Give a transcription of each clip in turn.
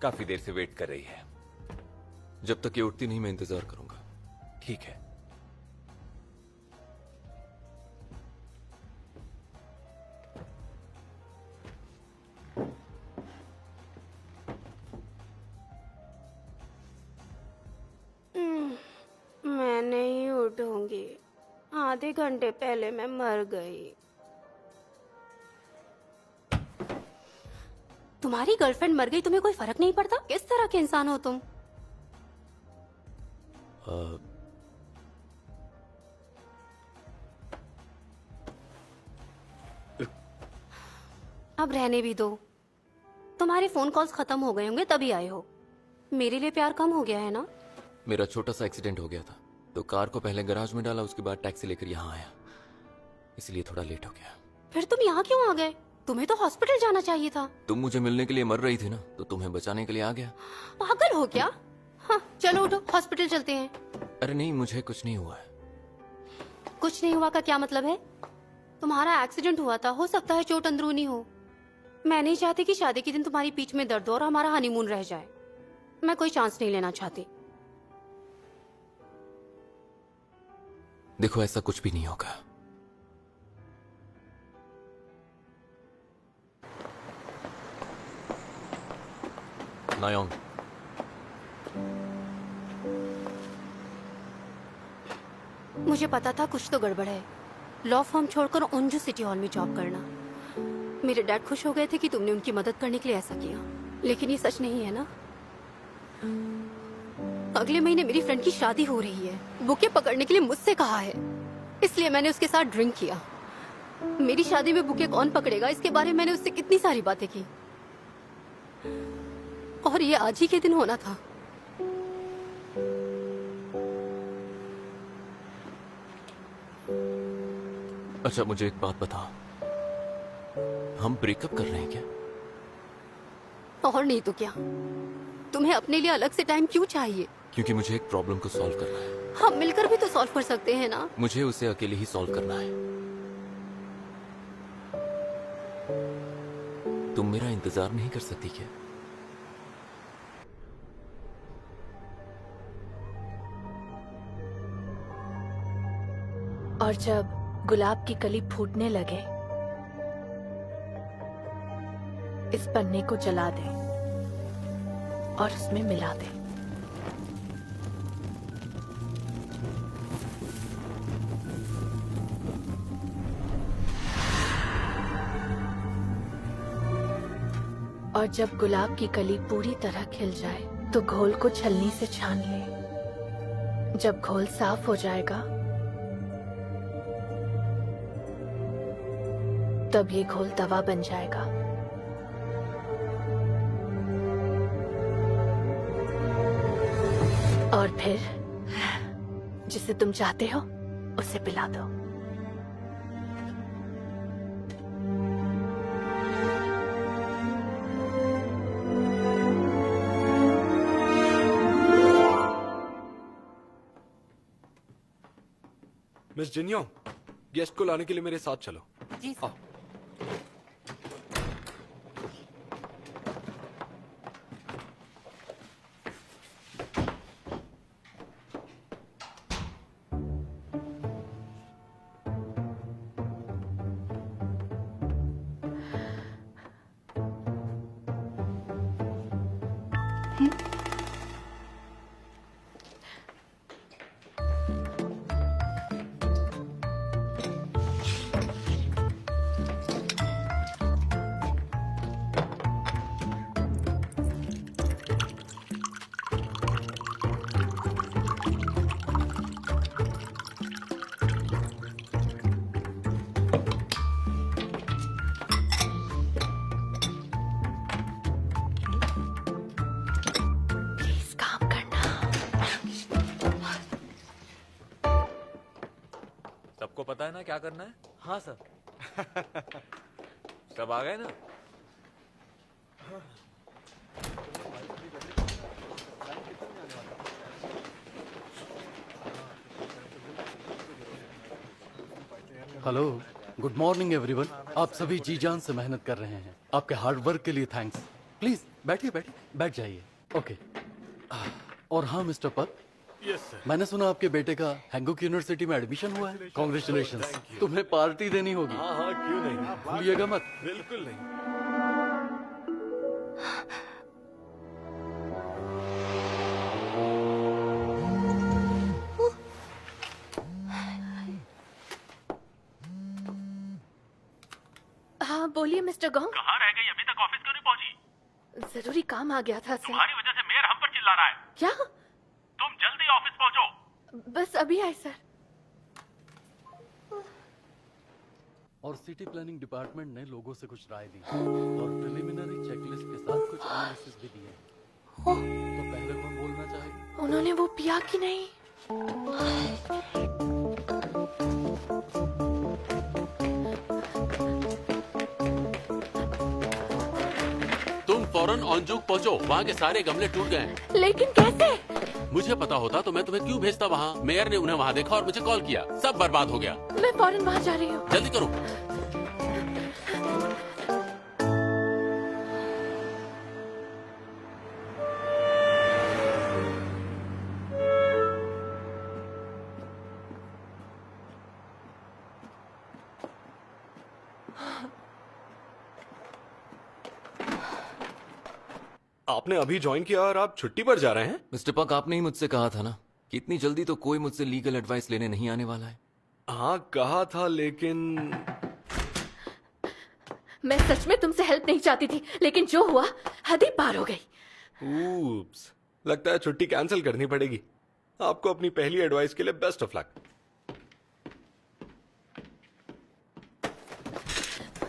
काफी देर से वेट कर रही है। जब तक ये उठती नहीं मैं इंतजार करूंगा। ठीक है। मैं नहीं उठूंगी। आधे घंटे पहले मैं मर गई। तुम्हारी गर्लफ्रेंड मर गई, तुम्हें कोई फर्क नहीं पड़ता? किस तरह के इंसान हो तुम? अब रहने भी दो। तुम्हारे फोन कॉल्स खत्म हो गए होंगे तभी आए हो। मेरे लिए प्यार कम हो गया है ना? मेरा छोटा सा एक्सीडेंट हो गया था तो कार को पहले गैराज में डाला, उसके बाद टैक्सी लेकर यहाँ आया, इसलिए थोड़ा लेट हो गया। फिर तुम यहाँ क्यों आ गए? तुम्हें तो हॉस्पिटल जाना चाहिए था। तुम मुझे मिलने के लिए मर रही थी ना, तो तुम्हें बचाने के लिए आ गया। पागल हो क्या? हाँ चलो उठो, हॉस्पिटल चलते हैं। अरे नहीं, मुझे कुछ नहीं हुआ है। कुछ नहीं हुआ का क्या मतलब है? तुम्हारा एक्सीडेंट हुआ था, हो सकता है चोट अंदरूनी हो। मैं नहीं चाहती कि शादी के दिन तुम्हारी पीठ में दर्द हो और हमारा हनीमून रह जाए। मैं कोई चांस नहीं लेना चाहती। देखो ऐसा कुछ भी नहीं होगा। नायोंग, मुझे पता था कुछ तो गड़बड़ है। लॉ फर्म छोड़कर ओंजू सिटी हॉल में जॉब करना। मेरे डैड खुश हो गए थे कि तुमने उनकी मदद करने के लिए ऐसा किया, लेकिन ये सच नहीं है ना? अगले महीने मेरी फ्रेंड की शादी हो रही है। बुके पकड़ने के लिए मुझसे कहा है, इसलिए मैंने उसके साथ ड्रिंक किया। मेरी शादी में बुके कौन पकड़ेगा, इसके बारे में मैंने उससे कितनी सारी बातें की, और ये आज ही के दिन होना था। अच्छा मुझे एक बात बता, हम ब्रेकअप कर रहे हैं क्या? और नहीं तो क्या। तुम्हें अपने लिए अलग से टाइम क्यों चाहिए? क्योंकि मुझे एक प्रॉब्लम को सॉल्व करना है। हम मिलकर भी तो सॉल्व कर सकते हैं ना? मुझे उसे अकेले ही सॉल्व करना है। तुम मेरा इंतजार नहीं कर सकती क्या? और जब गुलाब की कली फूटने लगे, इस पन्ने को जला दे और उसमें मिला दे। और जब गुलाब की कली पूरी तरह खिल जाए तो घोल को छलनी से छान ले। जब घोल साफ हो जाएगा तब ये घोल दवा बन जाएगा। और फिर जिसे तुम चाहते हो उसे पिला दो। मिस जिन्योंग, गेस्ट को लाने के लिए मेरे साथ चलो। जी सर। सबको पता है ना क्या करना है? हाँ सर। सब आ गए ना? Hello, good morning everyone. आप सभी जी जान से मेहनत कर रहे हैं। आपके हार्ड वर्क के लिए थैंक्स। प्लीज बैठिए बैठिए, बैठ जाइए। ओके। और हाँ मिस्टर पक, यस सर। मैंने सुना आपके बेटे का हैंगुक यूनिवर्सिटी में एडमिशन हुआ है। कॉन्ग्रेचुलेशंस। तुम्हें पार्टी देनी होगी। हाँ हाँ, क्यों नहीं, भूलिएगा मत। बिल्कुल नहीं। हाँ बोलिए मिस्टर गोंग। कहाँ रह गई? अभी तक ऑफिस क्यों नहीं पहुंची? जरूरी काम आ गया था सर। तुम्हारी वजह से मेयर हम पर चिल्ला रहा है। क्या? तुम जल्दी ऑफिस पहुंचो। बस अभी आए सर। और सिटी प्लानिंग डिपार्टमेंट ने लोगों से कुछ राय दी और प्रिलिमिनरी चेकलिस्ट के साथ कुछ एनालिसिस भी दिए। तो पहले कौन बोलना चाहेगा? उन्होंने वो पिया कि नहीं? तुम फौरन ऑनजूक पहुंचो, वहाँ के सारे गमले टूट गए हैं। लेकिन कैसे? मुझे पता होता तो मैं तुम्हें क्यों भेजता वहाँ। मेयर ने उन्हें वहाँ देखा और मुझे कॉल किया, सब बर्बाद हो गया। मैं फौरन वहाँ जा रही हूँ। जल्दी करो। आपने अभी ज्वाइन किया और आप छुट्टी पर जा रहे हैं? मिस्टर पक, आपने ही मुझसे कहा था ना कि इतनी जल्दी तो कोई मुझसे लीगल एडवाइस लेने नहीं आने वाला है। हाँ कहा था, लेकिन मैं सच में तुमसे हेल्प नहीं चाहती थी, लेकिन जो हुआ हद ही पार हो गई। ऊप्स, लगता है छुट्टी कैंसिल करनी पड़ेगी। आपको अपनी पहली एडवाइस के लिए बेस्ट ऑफ लक।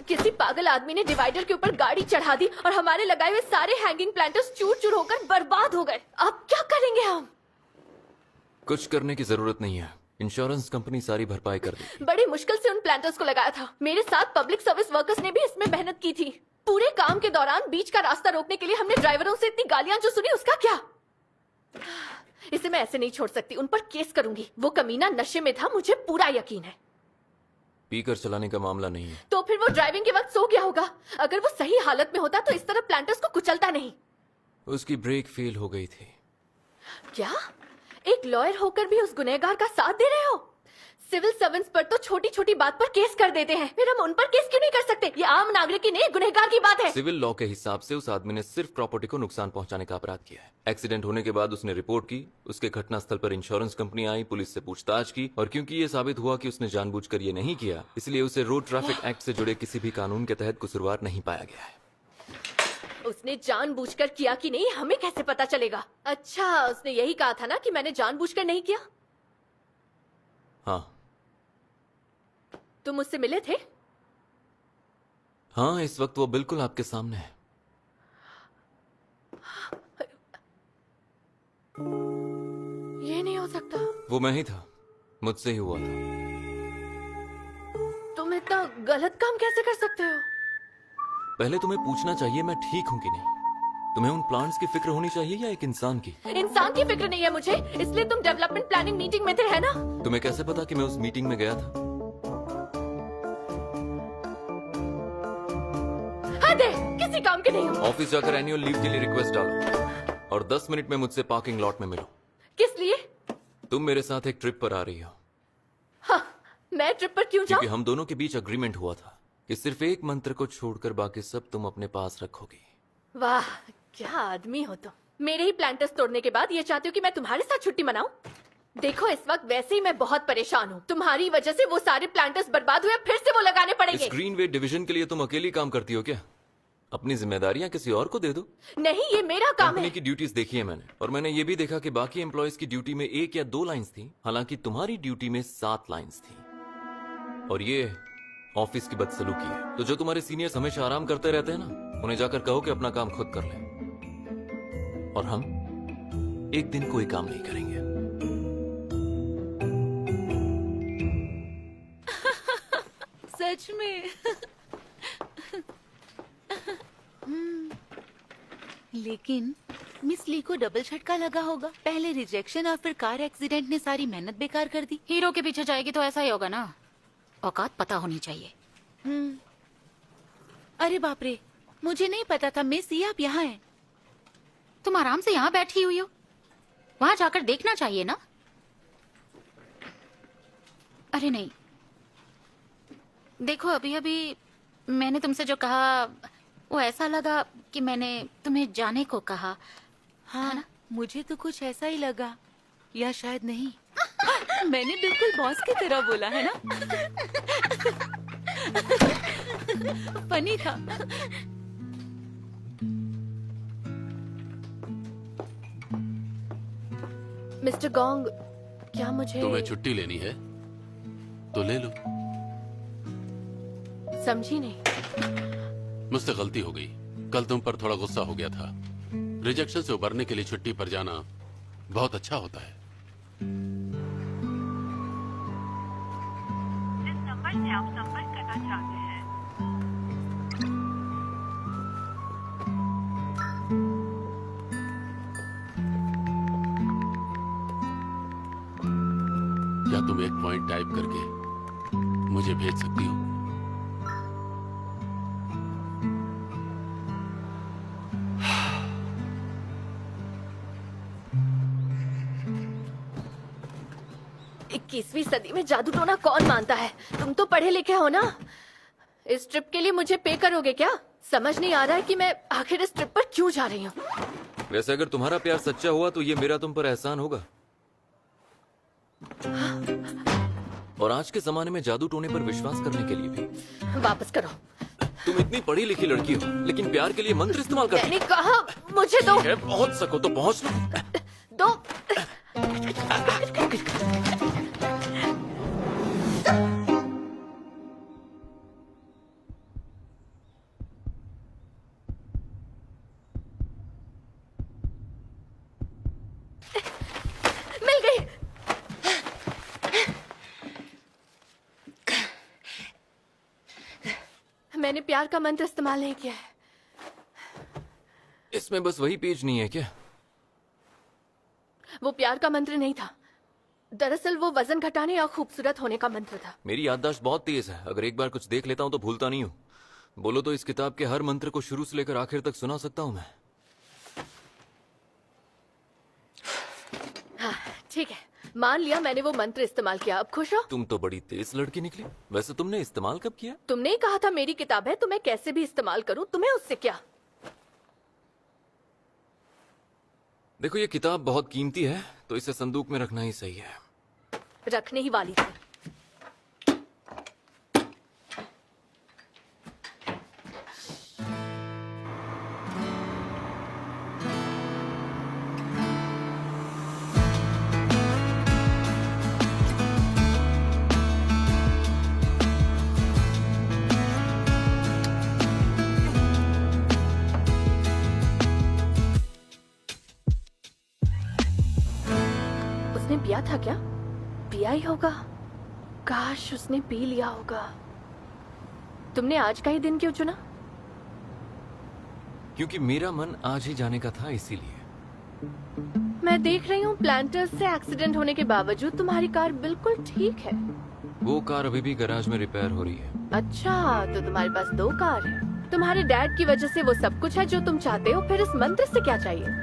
किसी पागल आदमी ने डिवाइडर के ऊपर गाड़ी चढ़ा दी और हमारे लगाए हुए सारे हैंगिंग प्लांटर्स चूर चूर होकर बर्बाद हो गए। अब क्या करेंगे हम? कुछ करने की जरूरत नहीं है, इंश्योरेंस कंपनी सारी भरपाई कर देगी। बड़ी मुश्किल से उन प्लांटर्स को लगाया था। मेरे साथ पब्लिक सर्विस वर्कर्स ने भी इसमें मेहनत की थी। पूरे काम के दौरान बीच का रास्ता रोकने के लिए हमने ड्राइवरों से इतनी गालियां जो सुनी, उसका क्या? इसे मैं ऐसे नहीं छोड़ सकती, उन पर केस करूंगी। वो कमीना नशे में था, मुझे पूरा यकीन है। पीकर चलाने का मामला नहीं है। तो फिर वो ड्राइविंग के वक्त सो गया होगा। अगर वो सही हालत में होता तो इस तरह प्लांटर्स को कुचलता नहीं। उसकी ब्रेक फेल हो गई थी। क्या? एक लॉयर होकर भी उस गुनहगार का साथ दे रहे हो? सिविल सर्वेंट्स पर तो छोटी छोटी बात पर केस कर देते हैं, फिर हम उन पर केस क्यों नहीं कर सकते? ये आम नागरिक की नहीं, गुनहगार की बात है। सिविल लॉ के हिसाब से उस आदमी ने सिर्फ प्रॉपर्टी को नुकसान पहुंचाने का अपराध किया है। एक्सीडेंट होने के बाद उसने रिपोर्ट की, उसके घटनास्थल पर इंश्योरेंस कंपनी आई, पुलिस से पूछताछ की, और क्योंकि ये साबित हुआ कि उसने जानबूझकर ये नहीं किया, इसलिए उसे रोड ट्रैफिक एक्ट से जुड़े किसी भी कानून के तहत कसूरवार नहीं पाया गया है। उसने जानबूझकर किया कि नहीं, हमें कैसे पता चलेगा? अच्छा, उसने यही कहा था ना कि मैंने जानबूझकर नहीं किया। हाँ। तुम मुझसे मिले थे? हाँ, इस वक्त वो बिल्कुल आपके सामने है। ये नहीं हो सकता। वो मैं ही था, मुझसे ही हुआ था। तुम इतना गलत काम कैसे कर सकते हो? पहले तुम्हें पूछना चाहिए मैं ठीक हूं कि नहीं। तुम्हें उन प्लान्स की फिक्र होनी चाहिए या एक इंसान की? इंसान की फिक्र नहीं है मुझे, इसलिए तुम डेवलपमेंट प्लानिंग मीटिंग में थे, है ना? तुम्हें कैसे पता कि मैं उस मीटिंग में गया था? हद है, किसी काम के नहीं हो। ऑफिस जाकर एनुअल लीव के लिए रिक्वेस्ट डालो और 10 मिनट में मुझसे पार्किंग लॉट में मिलो। किस लिए? तुम मेरे साथ एक ट्रिप पर आ रही हो। हाँ, मैं ट्रिप पर क्यों जाऊं? क्योंकि हम दोनों के बीच अग्रीमेंट हुआ था कि सिर्फ एक मंत्र को छोड़कर बाकी सब तुम अपने पास रखोगी। वाह, क्या आदमी हो तुम। मेरे ही प्लांटर्स तोड़ने के बाद ये चाहते हो कि मैं तुम्हारे साथ छुट्टी मनाऊं? देखो, इस वक्त वैसे ही मैं बहुत परेशान हूँ। तुम्हारी वजह से वो सारे प्लांटर्स बर्बाद हुए, फिर से वो लगाने पड़ेंगे। इस ग्रीन वेट डिवीजन के लिए तुम अकेली काम करती हो क्या? अपनी जिम्मेदारियां किसी और को दे दो। नहीं, ये मेरा काम कंपनी है। की ड्यूटीज देखी है मैंने, और मैंने ये भी देखा कि बाकी एम्प्लॉयज की ड्यूटी में 1 या 2 लाइंस थी, हालांकि तुम्हारी ड्यूटी में 7 लाइंस थी। और ये ऑफिस की बदसलूकी है। तो जो तुम्हारे सीनियर्स हमेशा आराम करते रहते हैं ना, उन्हें जाकर कहो कि अपना काम खुद कर लें, और हम एक दिन कोई काम नहीं करेंगे। सच में? लेकिन मिस ली को डबल झटका लगा होगा। पहले रिजेक्शन और फिर कार एक्सीडेंट ने सारी मेहनत बेकार कर दी। हीरो के पीछे जाएगी तो ऐसा ही होगा ना। औकात पता होनी चाहिए। अरे बाप रे, मुझे नहीं पता था मिस ये आप यहाँ हैं। तुम आराम से यहाँ बैठी हुई हो, वहां जाकर देखना चाहिए ना। अरे नहीं, देखो अभी अभी मैंने तुमसे जो कहा वो ऐसा लगा कि मैंने तुम्हें जाने को कहा। हाँ ना? मुझे तो कुछ ऐसा ही लगा, या शायद नहीं। मैंने बिल्कुल बॉस की तरह बोला है ना। फनी था। मिस्टर गोंग, क्या मुझे तुम्हें छुट्टी लेनी है तो ले लो। समझी नहीं। मुझसे गलती हो गई, कल तुम पर थोड़ा गुस्सा हो गया था। रिजेक्शन से उबरने के लिए छुट्टी पर जाना बहुत अच्छा होता है। जिस नंबर से आप संपर्क करना चाहते हैं क्या तुम एक पॉइंट टाइप करके मुझे भेज सकती हो? इक्कीसवीं सदी में जादू टोना कौन मानता है? तुम तो पढ़े लिखे हो ना। इस ट्रिप के लिए मुझे पे करोगे क्या? समझ नहीं आ रहा है कि मैं आखिर इस ट्रिप पर क्यों जा रही हूँ। वैसे अगर तुम्हारा प्यार सच्चा हुआ तो ये मेरा तुम पर एहसान होगा। और आज के जमाने में जादू टोने पर विश्वास करने के लिए भी। वापस करो। तुम इतनी पढ़ी लिखी लड़की हो, लेकिन प्यार के लिए मंत्र इस्तेमाल करती मैंने कहा मुझे दो। है। पहुंच सको तो पहुंच लो। दो। मिल गई। मैंने प्यार का मंत्र इस्तेमाल नहीं किया है। इसमें बस वही पेज नहीं है क्या? वो प्यार का मंत्र नहीं था, दरअसल वो वजन घटाने या खूबसूरत होने का मंत्र था। मेरी याददाश्त बहुत तेज है, अगर एक बार कुछ देख लेता हूँ तो भूलता नहीं हूँ। बोलो तो इस किताब के हर मंत्र को शुरू से लेकर आखिर तक सुना सकता हूँ मैं। हाँ, ठीक है, मान लिया मैंने वो मंत्र इस्तेमाल किया, अब खुश हो? तुम तो बड़ी तेज लड़की निकली। वैसे तुमने इस्तेमाल कब किया? तुमने ही कहा था मेरी किताब है तो मैं कैसे भी इस्तेमाल करूं, तुम्हें उससे क्या? देखो ये किताब बहुत कीमती है तो इसे संदूक में रखना ही सही है। रखने ही वाली थी। उसने पिया था क्या? पिया ही होगा। काश उसने पी लिया होगा। तुमने आज का ही दिन क्यों चुना? क्योंकि मेरा मन आज ही जाने का था, इसीलिए। मैं देख रही हूँ प्लांटर्स से एक्सीडेंट होने के बावजूद तुम्हारी कार बिल्कुल ठीक है। वो कार अभी भी गैराज में रिपेयर हो रही है। अच्छा, तो तुम्हारे पास 2 कार है। तुम्हारे डैड की वजह से वो सब कुछ है जो तुम चाहते हो, फिर इस मंत्र से क्या चाहिए?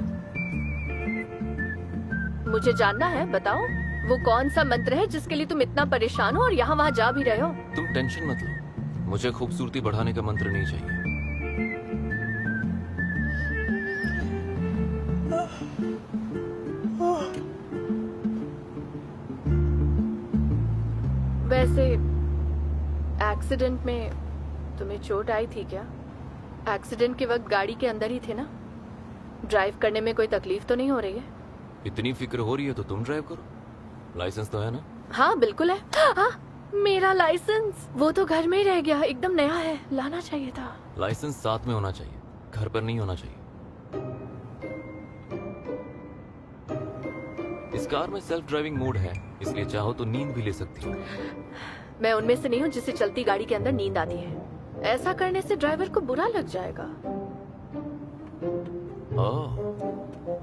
मुझे जानना है, बताओ वो कौन सा मंत्र है जिसके लिए तुम इतना परेशान हो और यहाँ वहाँ जा भी रहे हो? तुम टेंशन मत लो, मुझे खूबसूरती बढ़ाने का मंत्र नहीं चाहिए। वैसे एक्सीडेंट में तुम्हें चोट आई थी क्या? एक्सीडेंट के वक्त गाड़ी के अंदर ही थे ना? ड्राइव करने में कोई तकलीफ तो नहीं हो रही है? इतनी फिक्र हो रही है तो तुम ड्राइव करो। लाइसेंस तो है ना? हाँ बिल्कुल है। हाँ, मेरा लाइसेंस वो तो घर में ही रह गया, एकदम नया है, लाना चाहिए था। लाइसेंस साथ में होना चाहिए, घर पर नहीं होना चाहिए। इस कार में सेल्फ ड्राइविंग मोड है, इसलिए चाहो तो नींद भी ले सकती हो। मैं उनमें से नहीं हूँ जिसे चलती गाड़ी के अंदर नींद आती है। ऐसा करने से ड्राइवर को बुरा लग जाएगा। ओह,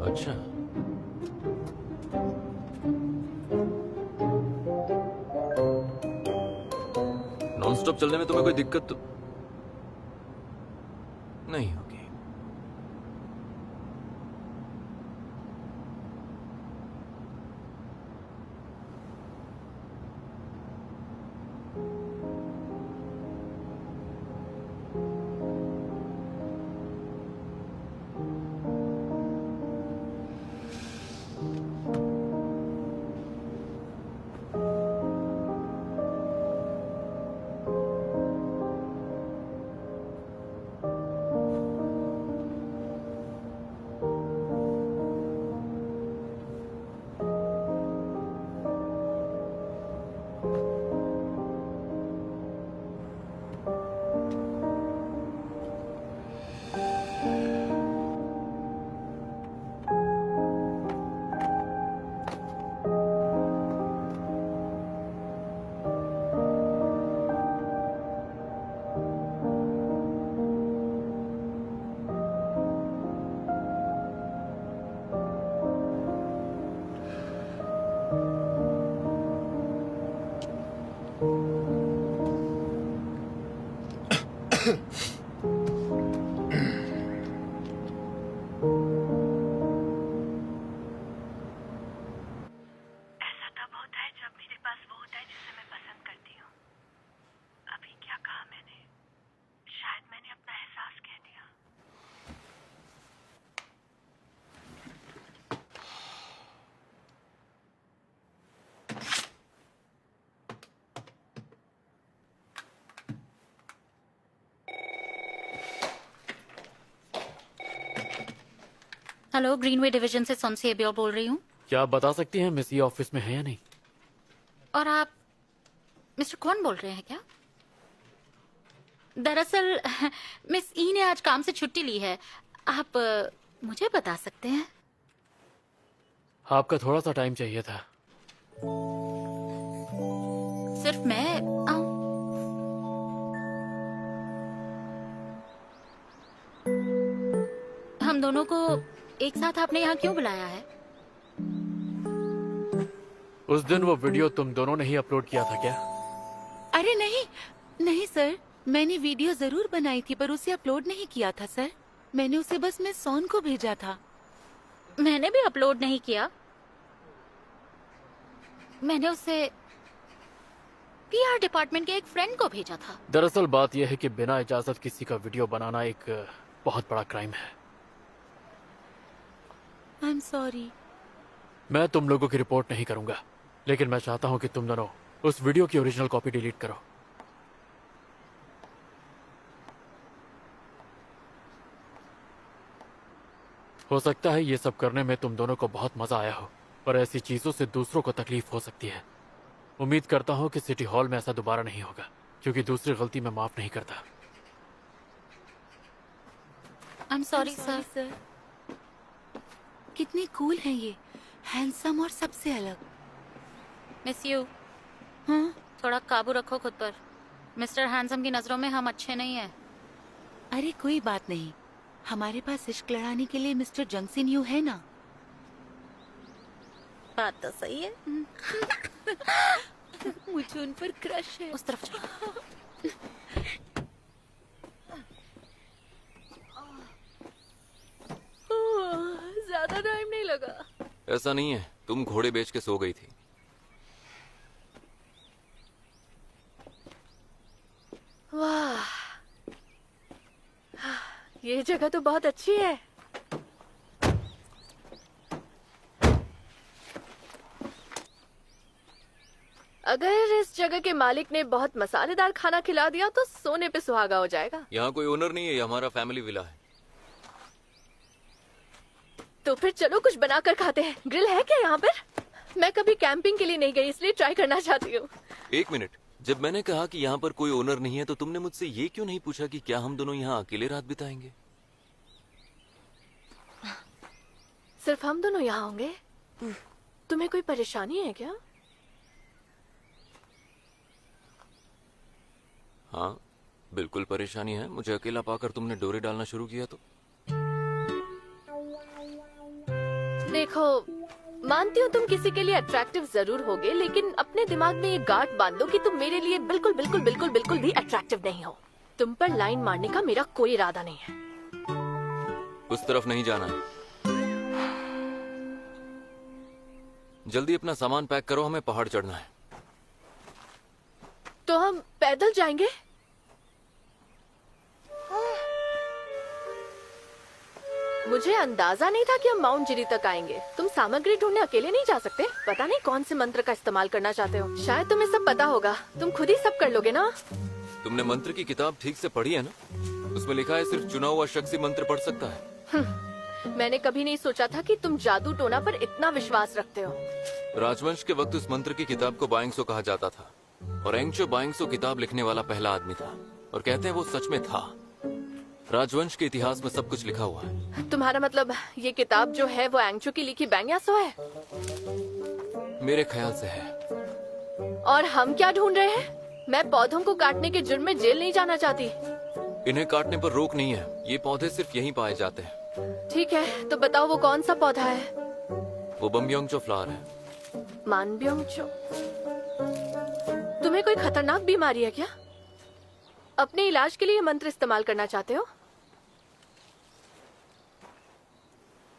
अच्छा। नॉन स्टॉप चलने में तुम्हें कोई दिक्कत तो नहीं होगी। ऐसा तब होता है जब मेरे पास वो होता है जिसे मैं पसंद करती हूँ। अभी क्या कहा मैंने? शायद मैंने अपना एहसास कह दिया। हेलो, ग्रीनवे डिवीजन से सोनसी बोल रही हूँ। क्या आप बता सकती हैं मिस ये ऑफिस में है या नहीं? और आप मिस्टर कौन बोल रहे हैं क्या? दरअसल मिस ई ने आज काम से छुट्टी ली है। आप मुझे बता सकते हैं? आपका थोड़ा सा टाइम चाहिए था। सिर्फ मैं आऊं? हम दोनों को एक साथ आपने यहाँ क्यों बुलाया है? उस दिन वो वीडियो तुम दोनों ने ही अपलोड किया था क्या? अरे नहीं नहीं सर, मैंने वीडियो जरूर बनाई थी पर उसे अपलोड नहीं किया था सर। मैंने उसे बस मिस सोन को भेजा था। मैंने भी अपलोड नहीं किया। मैंने उसे पीआर डिपार्टमेंट के एक फ्रेंड को भेजा था। दरअसल बात यह है कि बिना इजाजत किसी का वीडियो बनाना एक बहुत बड़ा क्राइम है। I am sorry. मैं तुम लोगों की रिपोर्ट नहीं करूंगा, लेकिन मैं चाहता हूं कि तुम दोनों उस वीडियो की ओरिजिनल कॉपी डिलीट करो। हो सकता है ये सब करने में तुम दोनों को बहुत मजा आया हो, पर ऐसी चीजों से दूसरों को तकलीफ हो सकती है। उम्मीद करता हूं कि सिटी हॉल में ऐसा दोबारा नहीं होगा, क्योंकि दूसरी गलती मैं माफ नहीं करता। I am sorry sir. कितने कूल हैं ये, हैंडसम और सबसे अलग। Miss you. हाँ, थोड़ा काबू रखो खुद पर। मिस्टर हैंडसम की नजरों में हम अच्छे नहीं हैं। अरे कोई बात नहीं, हमारे पास इश्क लड़ाने के लिए मिस्टर जंगसिन यू है ना। बात तो सही है। मुझे उन पर क्रश है। उस तरफ जाओ। ज्यादा टाइम नहीं लगा। ऐसा नहीं है, तुम घोड़े बेच के सो गई थी। वाह, ये जगह तो बहुत अच्छी है। अगर इस जगह के मालिक ने बहुत मसालेदार खाना खिला दिया तो सोने पे सुहागा हो जाएगा। यहाँ कोई ओनर नहीं है, ये हमारा फैमिली विला है। तो फिर चलो कुछ बनाकर खाते हैं। ग्रिल है क्या यहाँ पर? मैं कभी कैंपिंग के लिए नहीं गई, इसलिए ट्राई करना चाहती हूँ। एक मिनट, जब मैंने कहा कि यहाँ पर कोई ओनर नहीं है तो तुमने मुझसे ये क्यों नहीं पूछा कि क्या हम दोनों यहाँ अकेले रात बिताएंगे? सिर्फ हम दोनों यहाँ होंगे? तुम्हें कोई परेशानी है क्या? हाँ, बिल्कुल परेशानी है। मुझे अकेला पाकर तुमने डोरे डालना शुरू किया तो। देखो, मानती हूँ तुम किसी के लिए अट्रैक्टिव जरूर होगे, लेकिन अपने दिमाग में ये गांठ बांध दो कि तुम मेरे लिए बिल्कुल बिल्कुल बिल्कुल बिल्कुल भी अट्रैक्टिव नहीं हो। तुम पर लाइन मारने का मेरा कोई इरादा नहीं है। उस तरफ नहीं जाना है। जल्दी अपना सामान पैक करो, हमें पहाड़ चढ़ना है। तो हम पैदल जाएंगे? मुझे अंदाजा नहीं था कि हम माउंट जिरी तक आएंगे। तुम सामग्री ढूंढने अकेले नहीं जा सकते। पता नहीं कौन से मंत्र का इस्तेमाल करना चाहते हो। शायद तुम्हें सब पता होगा। तुम खुद ही सब कर लोगे ना? तुमने मंत्र की किताब ठीक से पढ़ी है ना? उसमें लिखा है सिर्फ चुना हुआ शख्स ही मंत्र पढ़ सकता है। मैंने कभी नहीं सोचा था कि तुम जादू टोना पर इतना विश्वास रखते हो। राजवंश के वक्त उस मंत्र की किताब को बाइंगसो कहा जाता था, और एंगचो बाइंगसो किताब लिखने वाला पहला आदमी था, और कहते हैं वो सच में था। राजवंश के इतिहास में सब कुछ लिखा हुआ है। तुम्हारा मतलब ये किताब जो है वो एंगचो की लिखी बैंगयासो है? मेरे ख्याल से है। और हम क्या ढूंढ रहे हैं? मैं पौधों को काटने के जुर्म में जेल नहीं जाना चाहती। इन्हें काटने पर रोक नहीं है, ये पौधे सिर्फ यहीं पाए जाते हैं। ठीक है, तो बताओ वो कौन सा पौधा है? वो बम्बियोंगचो फ्लावर है। मानब्योंगचो। तुम्हें कोई खतरनाक बीमारी है क्या? अपने इलाज के लिए ये मंत्र इस्तेमाल करना चाहते हो?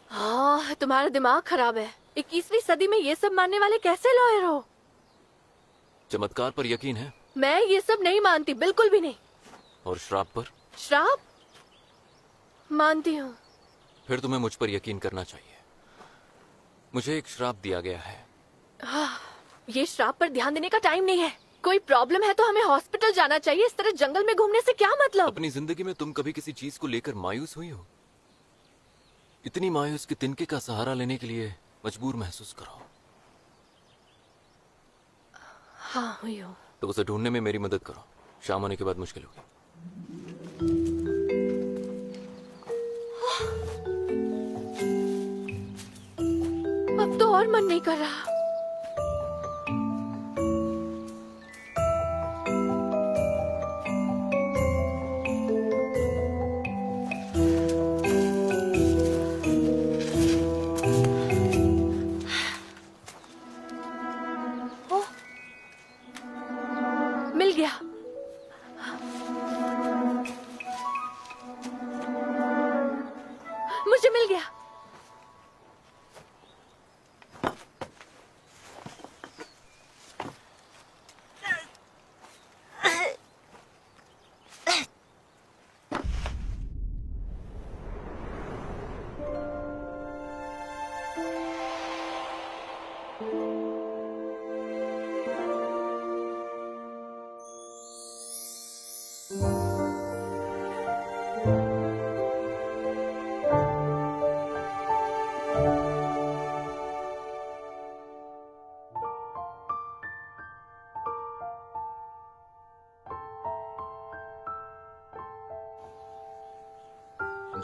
हाँ, तुम्हारा दिमाग खराब है। 21वीं सदी में ये सब मानने वाले कैसे लॉयर हो? चमत्कार पर यकीन है? मैं ये सब नहीं मानती, बिल्कुल भी नहीं। और श्राप पर? श्राप? मानती हूँ। फिर तुम्हें मुझ पर यकीन करना चाहिए। मुझे एक श्राप दिया गया है। ये श्राप पर ध्यान देने का टाइम नहीं है। कोई प्रॉब्लम है तो हमें हॉस्पिटल जाना चाहिए। इस तरह जंगल में घूमने से क्या मतलब? अपनी जिंदगी में तुम कभी किसी चीज को लेकर मायूस हुई हो? इतनी मायूस कि तिनके का सहारा लेने के लिए मजबूर महसूस करो। हाँ, हुई हो। तो उसे ढूंढने में मेरी मदद करो। शाम होने के बाद मुश्किल होगी। अब तो और मन नहीं कर रहा। मिल गया। मुझे मिल गया।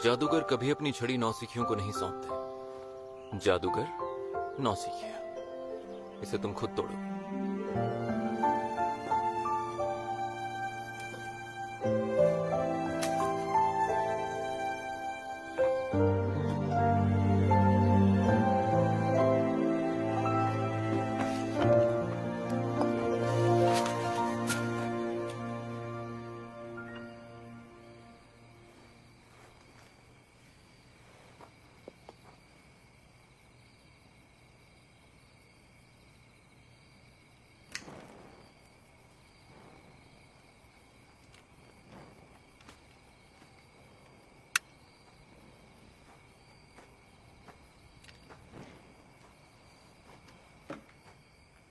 जादूगर कभी अपनी छड़ी नौसिखियों को नहीं सौंपते। जादूगर नौसिखिया, इसे तुम खुद तोड़ो।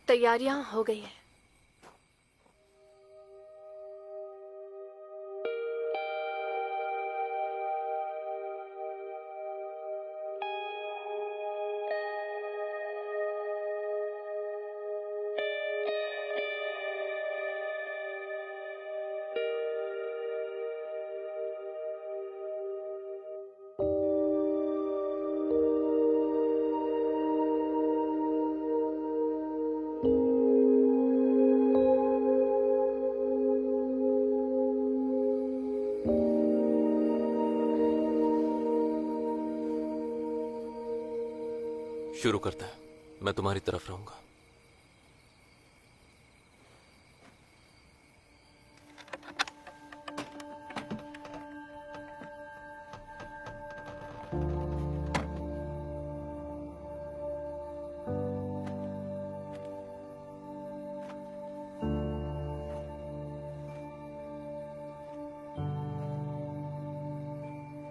तैयारियां हो गई हैं। शुरू करता है। मैं तुम्हारी तरफ रहूंगा।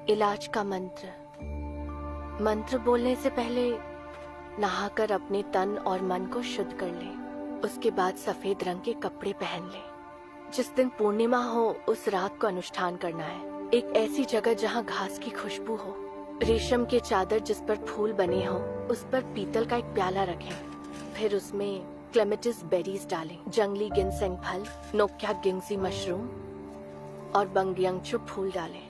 इलाज का मंत्र। मंत्र बोलने से पहले नहाकर अपने तन और मन को शुद्ध कर लें। उसके बाद सफेद रंग के कपड़े पहन लें। जिस दिन पूर्णिमा हो उस रात को अनुष्ठान करना है। एक ऐसी जगह जहां घास की खुशबू हो, रेशम के चादर जिस पर फूल बने हो, उस पर पीतल का एक प्याला रखें। फिर उसमें क्लेमेटिस बेरीज डालें, जंगली गिनसेंग फल, नोक्या गिंगसी मशरूम और बंगयंगचू फूल डालें।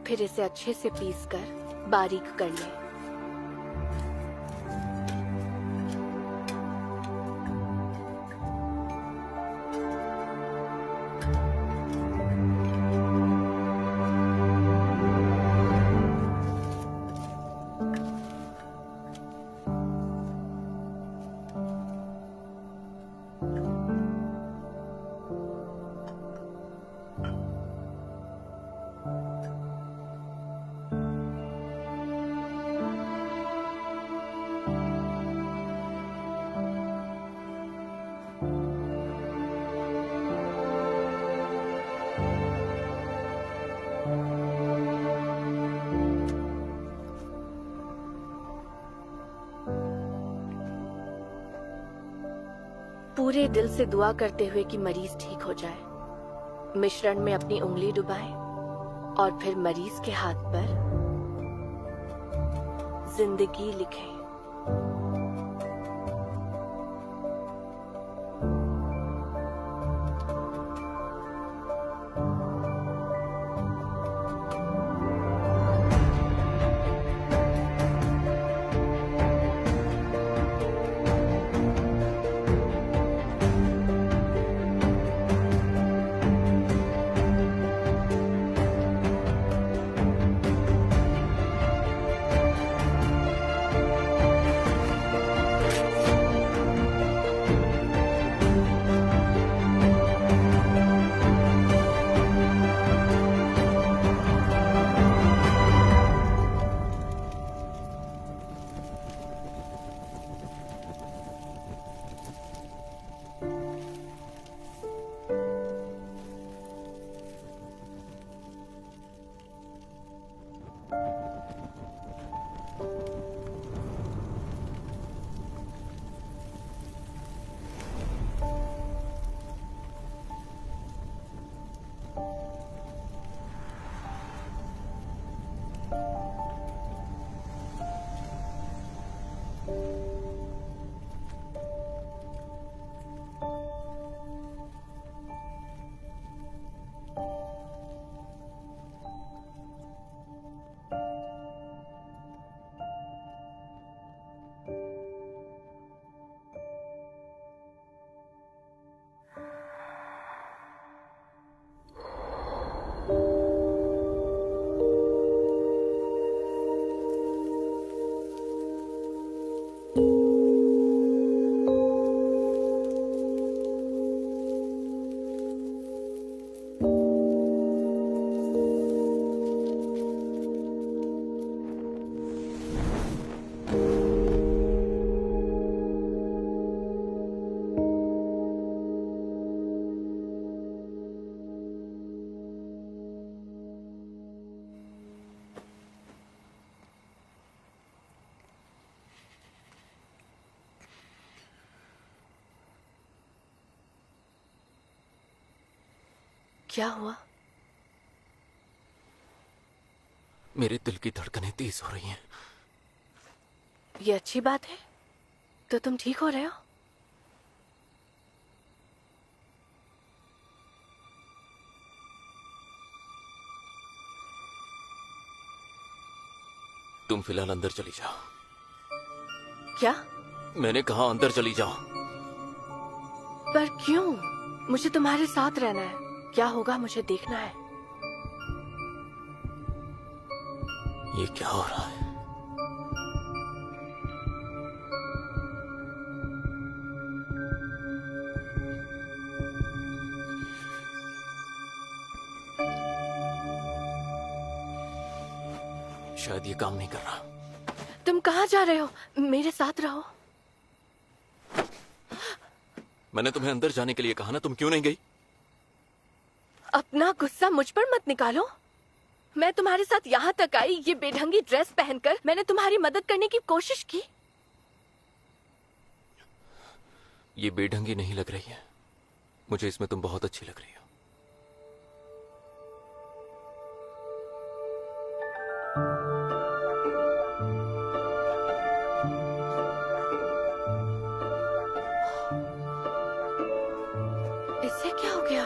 फिर इसे अच्छे से पीसकर बारीक कर लें। पूरे दिल से दुआ करते हुए कि मरीज ठीक हो जाए। मिश्रण में अपनी उंगली डुबाएं और फिर मरीज के हाथ पर जिंदगी लिखें। क्या हुआ? मेरे दिल की धड़कनें तेज हो रही हैं। ये अच्छी बात है। तो तुम ठीक हो रहे हो? तुम फिलहाल अंदर चली जाओ। क्या? मैंने कहा अंदर चली जाओ। पर क्यों? मुझे तुम्हारे साथ रहना है। क्या होगा मुझे देखना है। ये क्या हो रहा है? शायद ये काम नहीं कर रहा। तुम कहाँ जा रहे हो? मेरे साथ रहो। मैंने तुम्हें अंदर जाने के लिए कहा ना, तुम क्यों नहीं गई? अपना गुस्सा मुझ पर मत निकालो। मैं तुम्हारे साथ यहाँ तक आई, ये बेढंगी ड्रेस पहनकर मैंने तुम्हारी मदद करने की कोशिश की। ये बेढंगी नहीं लग रही है मुझे, इसमें तुम बहुत अच्छी लग रही हो। इससे क्या हो गया?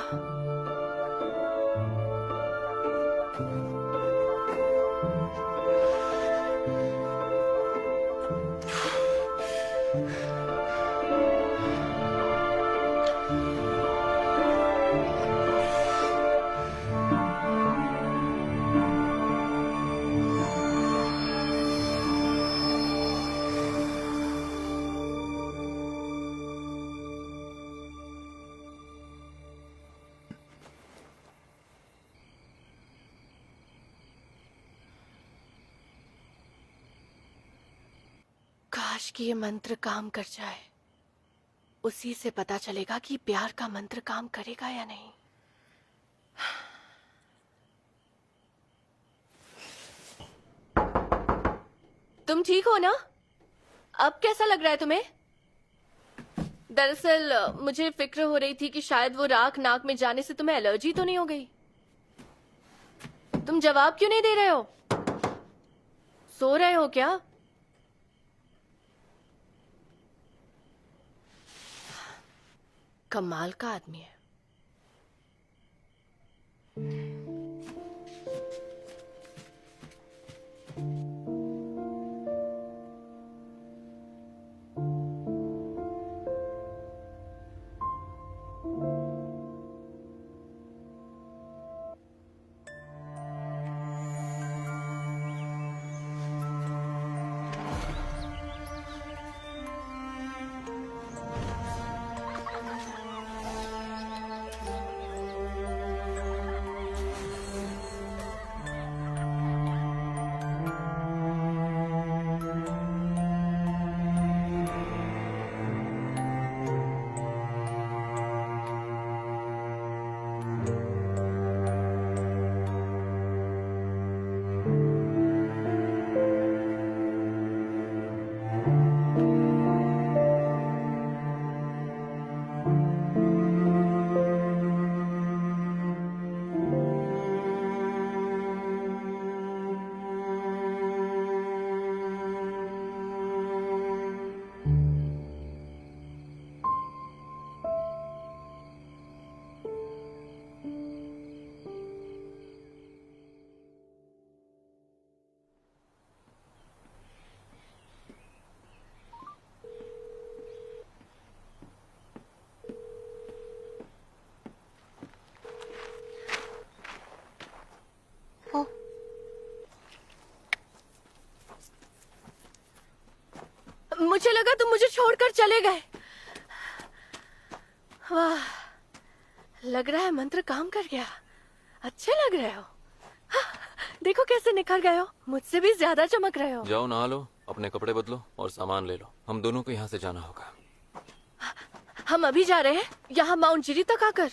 काश कि ये मंत्र काम कर जाए। उसी से पता चलेगा कि प्यार का मंत्र काम करेगा या नहीं। तुम ठीक हो ना? अब कैसा लग रहा है तुम्हें? दरअसल मुझे फिक्र हो रही थी कि शायद वो राख नाक में जाने से तुम्हें एलर्जी तो नहीं हो गई। तुम जवाब क्यों नहीं दे रहे हो? सो रहे हो क्या? कमाल का आदमी है। मुझे लगा तुम मुझे छोड़कर चले गए। वाह, लग रहा है मंत्र काम कर गया। अच्छे लग रहे हो। हाँ, देखो कैसे निखर गए हो। मुझसे भी ज्यादा चमक रहे हो। जाओ नहा लो, अपने कपड़े बदलो और सामान ले लो। हम दोनों को यहाँ से जाना होगा। हम अभी जा रहे हैं? यहाँ माउंट जिरी तक आकर?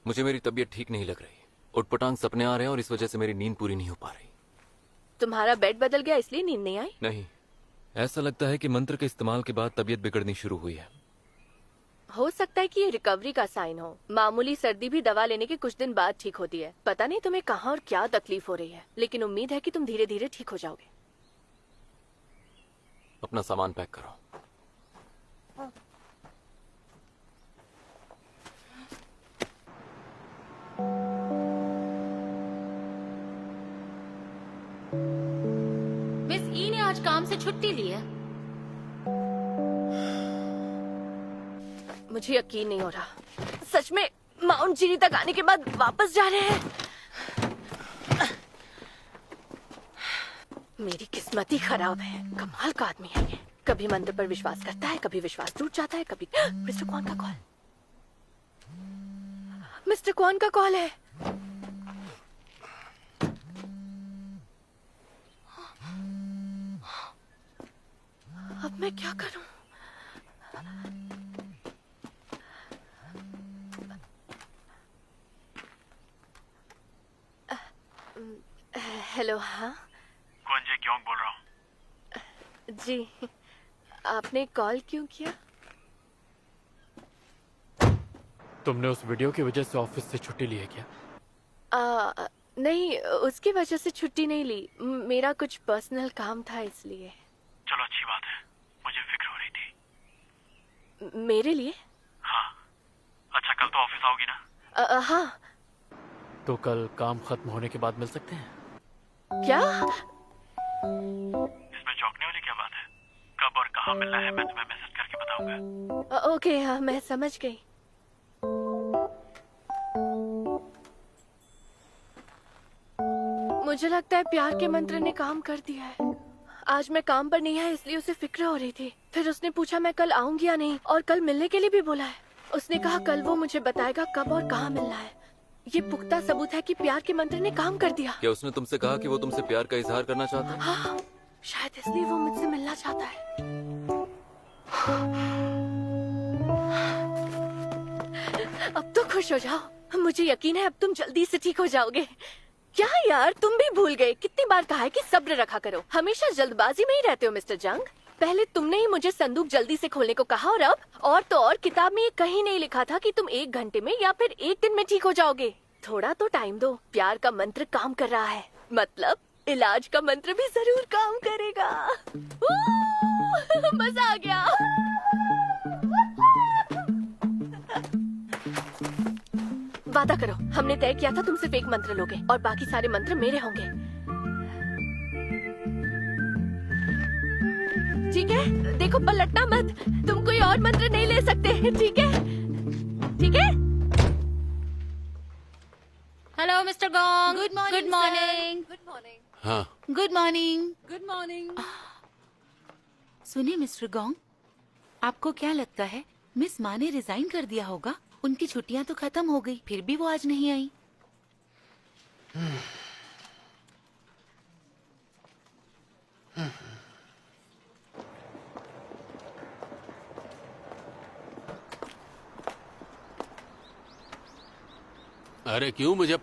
मुझे मेरी तबीयत ठीक नहीं लग रही। उटपटांग सपने आ रहे हैं और इस वजह से मेरी नींद पूरी नहीं हो पा रही। तुम्हारा बेड बदल गया इसलिए नींद नहीं आई? नहीं, ऐसा लगता है कि मंत्र के इस्तेमाल के बाद तबीयत बिगड़नी शुरू हुई है। हो सकता है कि ये रिकवरी का साइन हो। मामूली सर्दी भी दवा लेने के कुछ दिन बाद ठीक होती है। पता नहीं तुम्हें कहाँ और क्या तकलीफ हो रही है, लेकिन उम्मीद है कि तुम धीरे धीरे ठीक हो जाओगे। अपना सामान पैक करो। मिस ई ने आज काम से छुट्टी ली है। मुझे यकीन नहीं हो रहा, सच में माउंट जीरी तक आने के बाद वापस जा रहे हैं। मेरी किस्मत ही खराब है। कमाल का आदमी है ये। कभी मंत्र पर विश्वास करता है, कभी विश्वास टूट जाता है, कभी मिस्टर क्वान का कॉल। मिस्टर क्वान का कॉल है। अब मैं क्या करूं? हेलो। हाँ कौन जी, क्यों बोल रहा हूँ? जी, आपने कॉल क्यों किया? तुमने उस वीडियो की वजह से ऑफिस से छुट्टी ली है क्या? नहीं, उसकी वजह से छुट्टी नहीं ली। मेरा कुछ पर्सनल काम था इसलिए। चलो अच्छी बात है, मुझे फिक्र हो रही थी। मेरे लिए? हाँ। अच्छा, कल तो ऑफिस आओगी ना? हाँ। तो कल काम खत्म होने के बाद मिल सकते हैं? क्या? इसमें चौंकने वाली क्या बात है? कब और कहाँ मिलना है मैं तुम्हें मैसेज करके बताऊंगा। ओके, हाँ मैं समझ गई। मुझे लगता है प्यार के मंत्र ने काम कर दिया है। आज मैं काम पर नहीं है इसलिए उसे फिक्र हो रही थी। फिर उसने पूछा मैं कल आऊंगी या नहीं, और कल मिलने के लिए भी बोला है। उसने कहा कल वो मुझे बताएगा कब और कहाँ मिलना है। ये पुख्ता सबूत है कि प्यार के मंत्र ने काम कर दिया। क्या उसने तुमसे कहा कि वो तुमसे प्यार का इजहार करना चाहता है? हाँ, शायद इसलिए वो मुझसे मिलना चाहता है। अब तो खुश हो जाओ। मुझे यकीन है अब तुम जल्दी से ठीक हो जाओगे। क्या यार, तुम भी भूल गए? कितनी बार कहा है कि सब्र रखा करो। हमेशा जल्दबाजी में ही रहते हो मिस्टर जंग। पहले तुमने ही मुझे संदूक जल्दी से खोलने को कहा, और अब और तो और किताब में ये कहीं नहीं लिखा था कि तुम 1 घंटे में या फिर 1 दिन में ठीक हो जाओगे। थोड़ा तो टाइम दो। प्यार का मंत्र काम कर रहा है, मतलब इलाज का मंत्र भी जरूर काम करेगा। मजा आ गया। वादा करो, हमने तय किया था तुम सिर्फ एक मंत्र लोगे और बाकी सारे मंत्र मेरे होंगे। ठीक है? देखो पलटना मत। तुम कोई और मंत्र नहीं ले सकते, ठीक है? ठीक है? Hello mister Gong. Good morning. Good morning. Good morning. हाँ। Good morning. Good morning. सुनिए मिस्टर गोंग, आपको क्या लगता है मिस माँ ने रिजाइन कर दिया होगा? उनकी छुट्टियां तो खत्म हो गई, फिर भी वो आज नहीं आई। अरे क्यों मुझे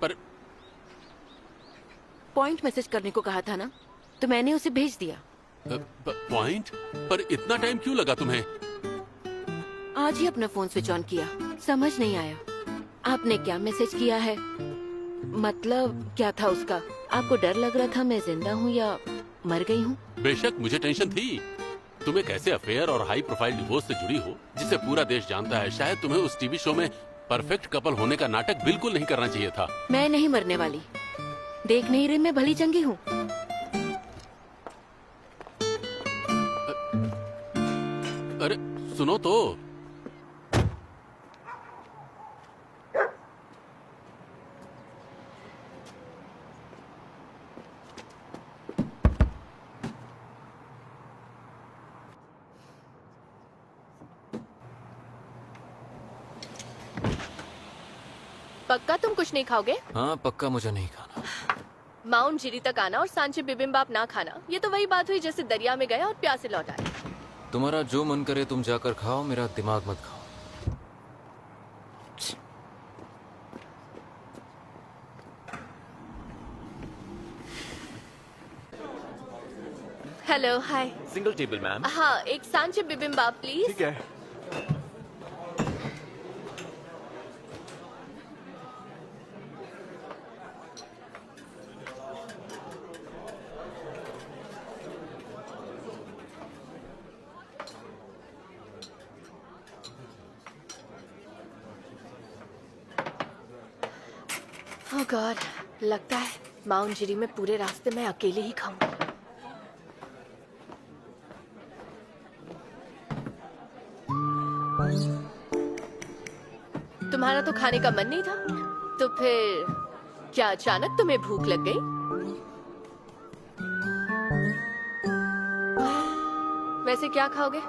पॉइंट मैसेज करने को कहा था ना, तो मैंने उसे भेज दिया। पॉइंट? पर इतना टाइम क्यों लगा तुम्हें? आज ही अपना फोन स्विच ऑन किया, समझ नहीं आया आपने क्या मैसेज किया है। मतलब क्या था उसका? आपको डर लग रहा था मैं जिंदा हूँ या मर गई हूँ? बेशक मुझे टेंशन थी। तुम एक ऐसे अफेयर और हाई प्रोफाइल डिवोर्स से जुड़ी हो जिसे पूरा देश जानता है। शायद तुम्हें उस टीवी शो में परफेक्ट कपल होने का नाटक बिल्कुल नहीं करना चाहिए था। मैं नहीं मरने वाली, देख नहीं रही मैं भली चंगी हूँ। अरे सुनो तो। पक्का तुम कुछ नहीं खाओगे? हाँ पक्का, मुझे नहीं खाना। माउंट जीरी तक आना और सांचे बिबिम्बाप ना खाना, ये तो वही बात हुई जैसे दरिया में गए और प्यासे लौट आए। तुम्हारा जो मन करे तुम जाकर खाओ, मेरा दिमाग मत खाओ। Hello, hi. Single table ma'am. हाँ, एक सांचे बिबिम्बाप प्लीज। ठीक है। ओह गॉड, लगता है माउंट जिरी में पूरे रास्ते मैं अकेले ही खाऊं। तुम्हारा तो खाने का मन नहीं था, तो फिर क्या अचानक तुम्हें भूख लग गई? वैसे क्या खाओगे?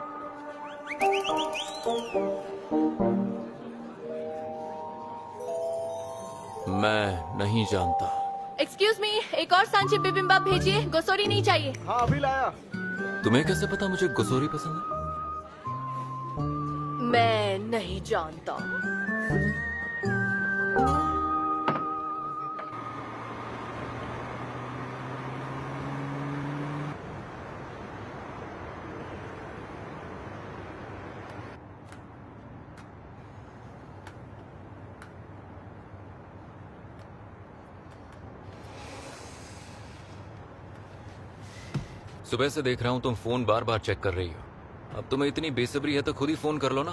मैं नहीं जानता। एक्सक्यूज मी, एक और सांची बिबिम्बाप भेजिए, गोसोरी नहीं चाहिए। हाँ अभी लाया। तुम्हें कैसे पता मुझे गोसोरी पसंद है? मैं नहीं जानता। सुबह से देख रहा हूँ तुम फोन बार बार चेक कर रही हो। अब तुम्हें इतनी बेसब्री है तो खुद ही फोन कर लो ना।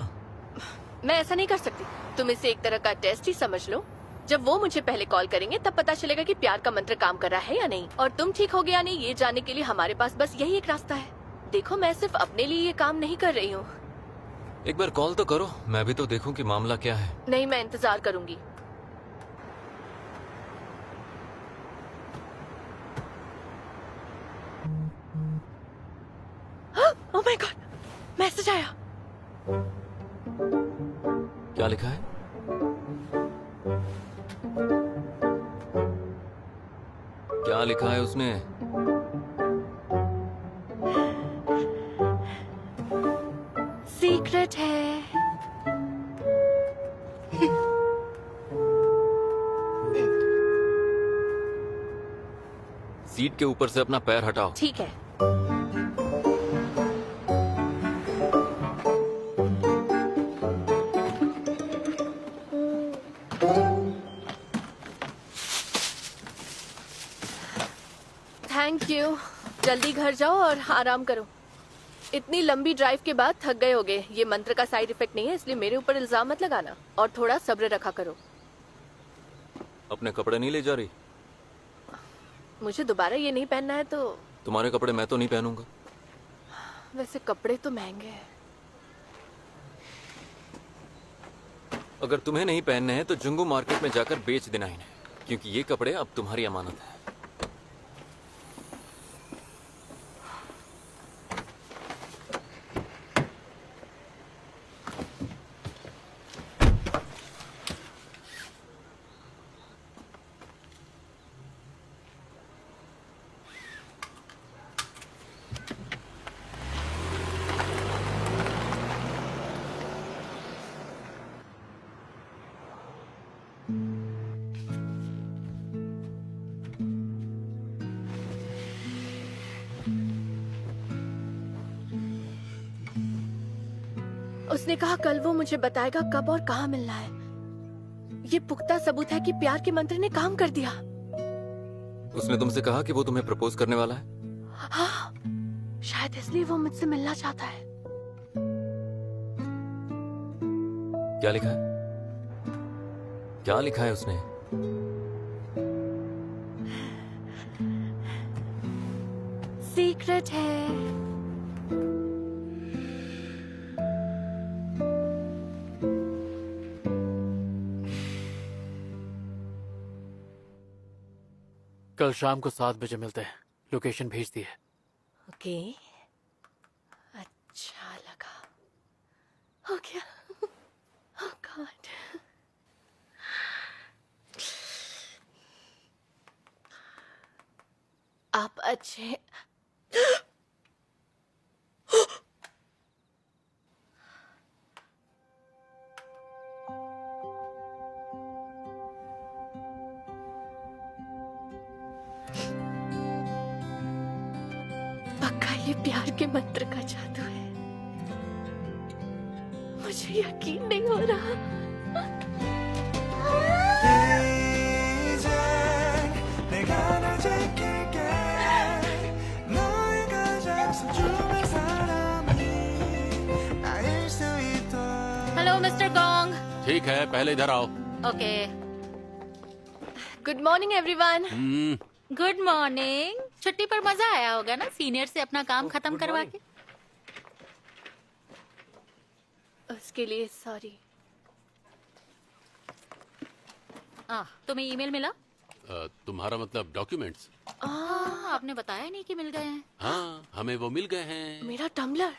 मैं ऐसा नहीं कर सकती। तुम इसे एक तरह का टेस्ट ही समझ लो। जब वो मुझे पहले कॉल करेंगे तब पता चलेगा कि प्यार का मंत्र काम कर रहा है या नहीं, और तुम ठीक होगे या नहीं ये जानने के लिए हमारे पास बस यही एक रास्ता है। देखो, मैं सिर्फ अपने लिए ये काम नहीं कर रही हूँ। एक बार कॉल तो करो, मैं भी तो देखूं कि मामला क्या है। नहीं, मैं इंतजार करूंगी। ओह माय गॉड, मैसेज आया। क्या लिखा है? क्या लिखा है उसमें? सीक्रेट है। सीट के ऊपर से अपना पैर हटाओ। ठीक है। Thank you. जल्दी घर जाओ और आराम करो। इतनी लंबी ड्राइव के बाद थक गए होगे। ये मंत्र का साइड इफेक्ट नहीं है, इसलिए मेरे ऊपर इल्जाम मत लगाना, और थोड़ा सब्र रखा करो। अपने कपड़े नहीं ले जा रही? मुझे दोबारा ये नहीं पहनना है तो। तुम्हारे कपड़े मैं तो नहीं पहनूंगा। वैसे कपड़े तो महंगे हैं। अगर तुम्हें नहीं पहनने हैं तो जुंगू मार्केट में जाकर बेच देना इन्हें, क्योंकि ये कपड़े अब तुम्हारी अमानत है। उसने कहा कल वो मुझे बताएगा कब और कहाँ मिलना है। ये पुख्ता सबूत है कि प्यार के मंत्र ने काम कर दिया। उसने तुमसे कहा कि वो तुम्हें प्रपोज करने वाला है? हाँ, शायद इसलिए वो मुझसे मिलना चाहता है। क्या लिखा है? क्या लिखा है उसने? सीक्रेट है। कल शाम को 7 बजे मिलते हैं। लोकेशन भेज दी है। ओके, अच्छा लगा। हो गया। Oh God. आप अच्छे। पक्का ये प्यार के मंत्र का जादू है। मुझे यकीन नहीं हो रहा। Hello mister gong. ठीक है, पहले इधर आओ। Okay. Good morning everyone. Good morning. छुट्टी पर मजा आया होगा ना, सीनियर से अपना काम खत्म करवा के। उसके लिए सॉरी। तुम्हें ईमेल मिला? तुम्हारा मतलब डॉक्यूमेंट्स? आपने बताया नहीं कि मिल गए हैं। हाँ, हमें वो मिल गए हैं। मेरा टम्बलर।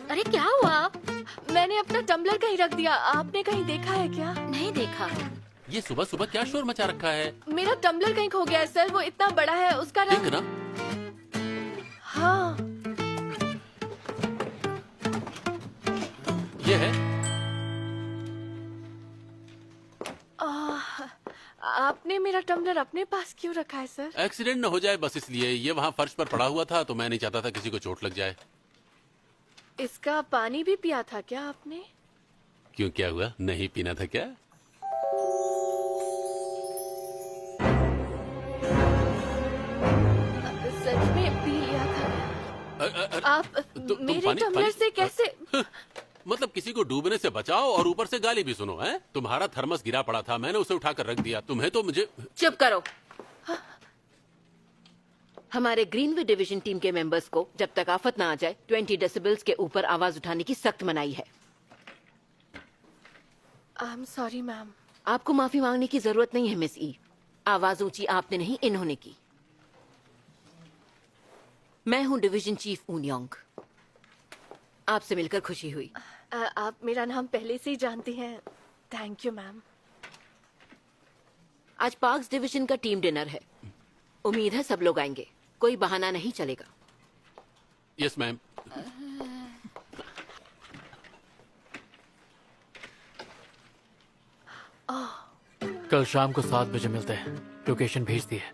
अरे क्या हुआ? मैंने अपना टम्बलर कहीं रख दिया। आपने कहीं देखा है क्या? नहीं देखा। ये सुबह सुबह क्या शोर मचा रखा है? मेरा टम्बलर कहीं खो गया है सर। वो इतना बड़ा है, उसका रंग। ठीक ना? हाँ, ये है। आपने मेरा टम्बलर अपने पास क्यों रखा है सर? एक्सीडेंट न हो जाए बस इसलिए। ये वहाँ फर्श पर पड़ा हुआ था तो मैं नहीं चाहता था किसी को चोट लग जाए। इसका पानी भी पिया था क्या आपने? क्यों, क्या हुआ? नहीं पीना था क्या? सच में पी लिया था। आप तुम मेरे पानी- टम्बलर पानी- से कैसे? मतलब किसी को डूबने से बचाओ और ऊपर से गाली भी सुनो, हैं? तुम्हारा थर्मस गिरा पड़ा था, मैंने उसे उठाकर रख दिया। तुम्हें तो मुझे। चुप करो। हमारे ग्रीनवे डिवीजन टीम के मेंबर्स को जब तक आफत ना आ जाए 20 डेसिबल्स के ऊपर आवाज उठाने की सख्त मनाही है। I am sorry ma'am. आपको माफी मांगने की जरूरत नहीं है मिस ई। आवाज ऊंची आपने नहीं, इन्होंने की। मैं हूं डिवीजन चीफ ऊनियोंग। आपसे मिलकर खुशी हुई। आप मेरा नाम पहले से ही जानती हैं। Thank you ma'am. आज पार्क्स डिवीजन का टीम डिनर है। उम्मीद है सब लोग आएंगे। कोई बहाना नहीं चलेगा। Yes ma'am. कल शाम को 7 बजे मिलते हैं। लोकेशन भेज दी है।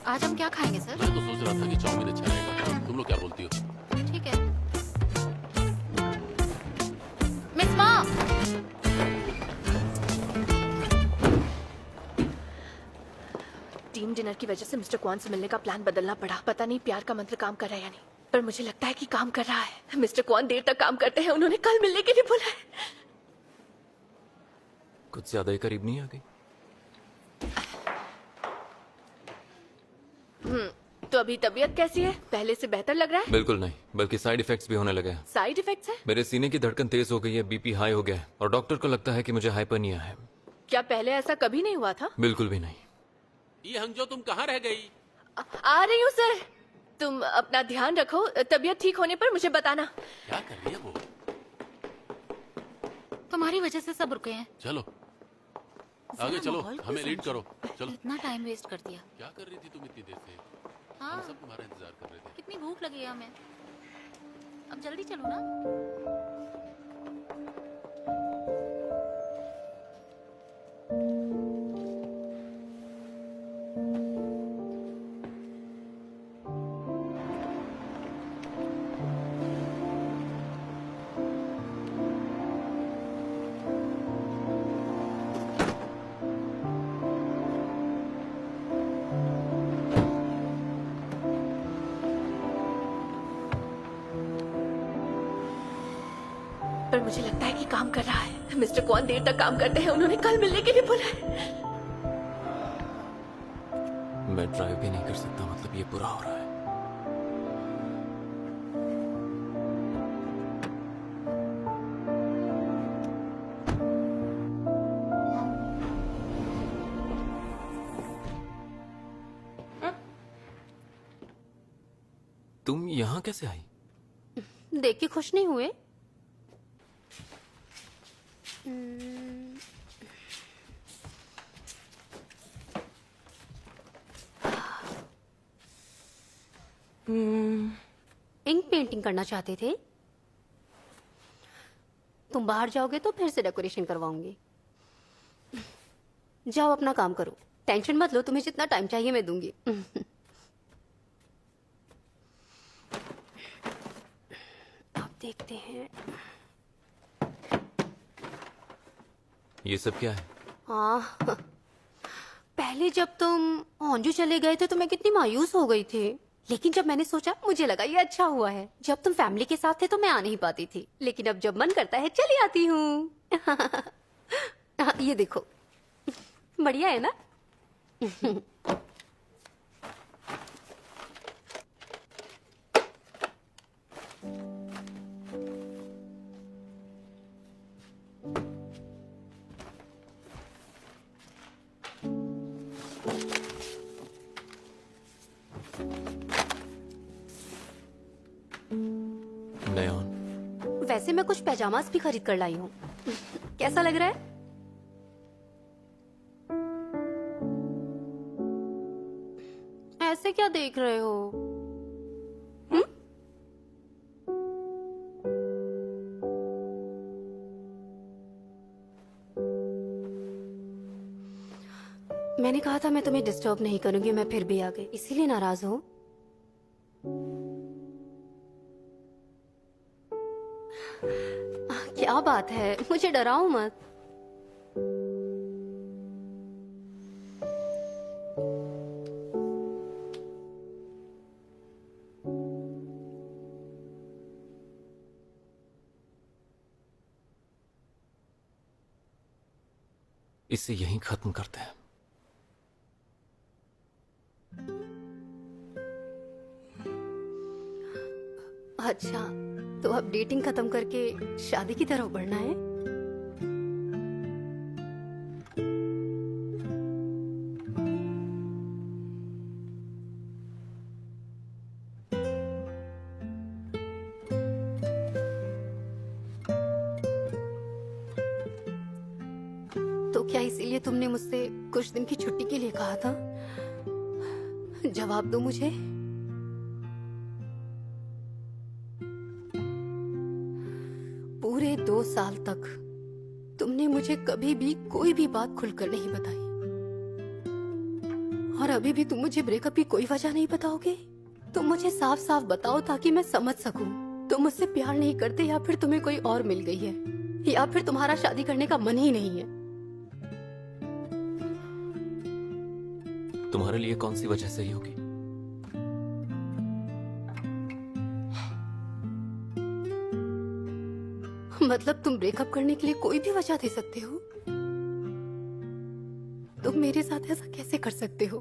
आज हम क्या खाएंगे सर? मैं तो सोच रहा था कि चाउमीन अच्छा रहेगा। तुम लोग क्या बोलती हो? ठीक है। मिस मा, टीम डिनर की वजह से मिस्टर क्वान से मिलने का प्लान बदलना पड़ा। पता नहीं प्यार का मंत्र काम कर रहा है या नहीं, पर मुझे लगता है कि काम कर रहा है। मिस्टर क्वान देर तक काम करते हैं। उन्होंने कल मिलने के लिए बोला है। कुछ ज्यादा ही करीब नहीं आ गई? तो अभी तबीयत कैसी है? पहले से बेहतर लग रहा है? बिल्कुल नहीं, बल्कि साइड इफेक्ट्स भी होने लगे हैं। साइड इफेक्ट्स है? मेरे सीने की धड़कन तेज हो गई है, बीपी हाई हो गया है और डॉक्टर को लगता है कि मुझे हाइपरनिया है। क्या पहले ऐसा कभी नहीं हुआ था? बिल्कुल भी नहीं। ये हंगजो, तुम कहाँ रह गई? आ रही हूँ सर। तुम अपना ध्यान रखो। तबीयत ठीक होने पर मुझे बताना। क्या कर रही है वो? तुम्हारी वजह से सब रुके हैं। चलो आगे चलो, माहौल को हमें लीड समझो। करो। चलो। इतना टाइम वेस्ट कर दिया। क्या कर रही थी तुम इतनी देर से? हाँ, हम सब तुम्हारा इंतजार कर रहे थे। कितनी भूख लगी है हमें। अब जल्दी चलो ना। पर मुझे लगता है कि काम कर रहा है। मिस्टर क्वान देर तक काम करते हैं। उन्होंने कल मिलने के लिए बोला है। मैं ड्राइव भी नहीं कर सकता, मतलब ये बुरा हो रहा है। तुम यहाँ कैसे आई? देख के खुश नहीं हुए? इंक पेंटिंग करना चाहते थे? तुम बाहर जाओगे तो फिर से डेकोरेशन करवाऊंगी। जाओ अपना काम करो, टेंशन मत लो, तुम्हें जितना टाइम चाहिए मैं दूंगी। अब देखते हैं। ये सब क्या है? हाँ, पहले जब तुम हॉन्जू चले गए थे तो मैं कितनी मायूस हो गई थी, लेकिन जब मैंने सोचा मुझे लगा ये अच्छा हुआ है। जब तुम फैमिली के साथ थे तो मैं आ नहीं पाती थी, लेकिन अब जब मन करता है चली आती हूँ। ये देखो, बढ़िया है ना? नयन, वैसे मैं कुछ पैजामास भी खरीद कर लाई हूँ। कैसा लग रहा है? ऐसे क्या देख रहे हो? मैंने कहा था मैं तुम्हें डिस्टर्ब नहीं करूंगी, मैं फिर भी आ गई, इसीलिए नाराज हो? क्या बात है, मुझे डराओ मत। इसे यहीं खत्म करते हैं। अच्छा, तो अब डेटिंग खत्म करके शादी की तरफ बढ़ना है? तो क्या इसीलिए तुमने मुझसे कुछ दिन की छुट्टी के लिए कहा था? जवाब दो मुझे। पूरे 2 साल तक तुमने मुझे कभी भी कोई भी बात खुलकर नहीं बताई, और अभी भी तुम मुझे ब्रेकअप की कोई वजह नहीं बताओगे? तुम मुझे साफ साफ बताओ ताकि मैं समझ सकूं तुम मुझसे प्यार नहीं करते, या फिर तुम्हें कोई और मिल गई है, या फिर तुम्हारा शादी करने का मन ही नहीं है। तुम्हारे लिए कौन सी वजह सही होगी? मतलब तुम ब्रेकअप करने के लिए कोई भी वजह दे सकते हो? तुम मेरे साथ ऐसा कैसे कर सकते हो?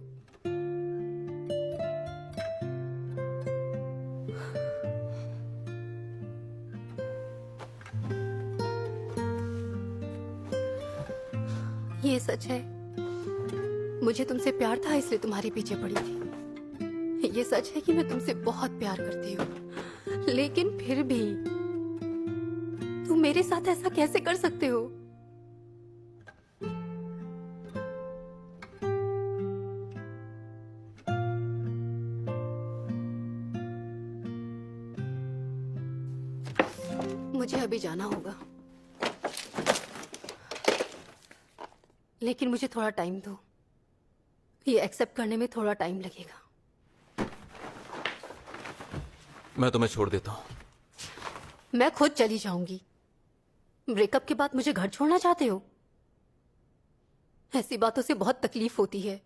ये सच है, मुझे तुमसे प्यार था इसलिए तुम्हारे पीछे पड़ी थी। ये सच है कि मैं तुमसे बहुत प्यार करती हूँ, लेकिन फिर भी तुम मेरे साथ ऐसा कैसे कर सकते हो? मुझे अभी जाना होगा, लेकिन मुझे थोड़ा टाइम दो। ये एक्सेप्ट करने में थोड़ा टाइम लगेगा। मैं तुम्हें छोड़ देता हूँ। मैं खुद चली जाऊंगी। ब्रेकअप के बाद मुझे घर छोड़ना चाहते हो? ऐसी बातों से बहुत तकलीफ होती है।